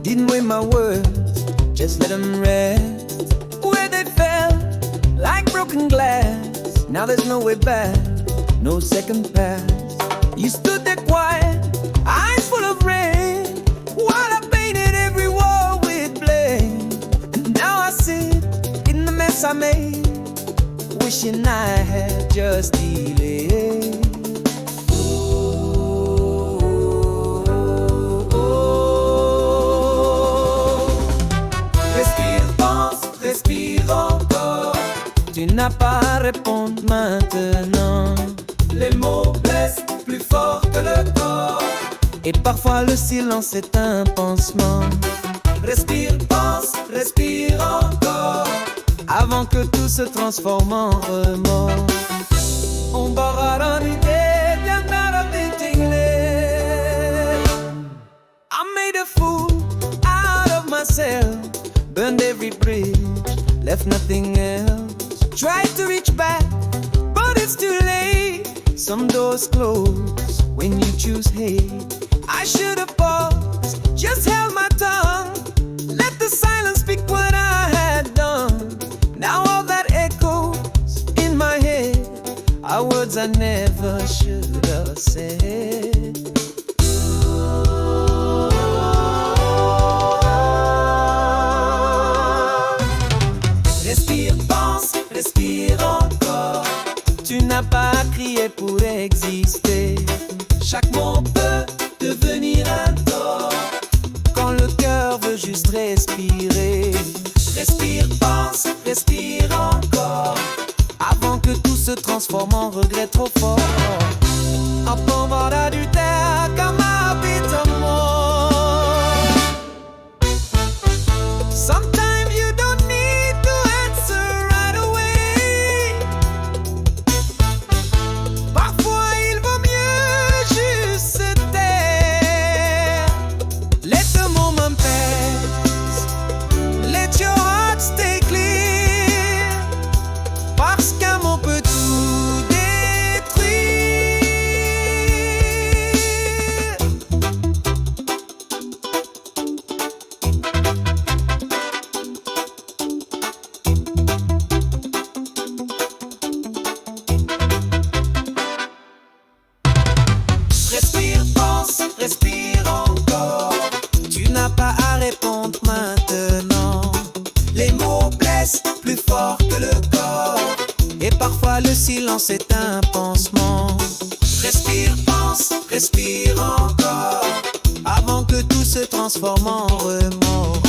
Didn't weigh my words, just let them rest where they fell, like broken glass. Now there's no way back, no second pass. You stood there quiet, eyes full of rain, while I painted every wall with blame. And now I sit in the mess I made, wishing I had just delayed. Respire encore. Tu n'as pas à répondre maintenant. Les mots blessent plus fort que le corps. Et parfois le silence est un pansement. Respire, pense, respire encore. Avant que tout se transforme en remords. On barra l'idée bien I made a fool out of myself. Burned every bridge, left nothing else. Tried to reach back, but it's too late. Some doors close when you choose hate. I should have paused, just held my tongue. Let the silence speak what I had done. Now all that echoes in my head are words I never should have said. Respire, pense, respire encore. Tu n'as pas à crier pour exister. Chaque mot peut devenir un tort quand le cœur veut juste respirer. Respire, pense, respire encore avant que tout se transforme en regret trop fort. En pauvre d'adultère comme habite amour. Sometimes you don't need to answer right away. Parfois il vaut mieux juste se taire. Let the moment pass. Let your heart stay clear. Parce qu'un mot peut tout détruire. Respire, pense, respire encore. Tu n'as pas à répondre maintenant. Les mots blessent plus fort que le corps. Et parfois le silence est un pansement. Respire, pense, respire encore avant que tout se transforme en remords.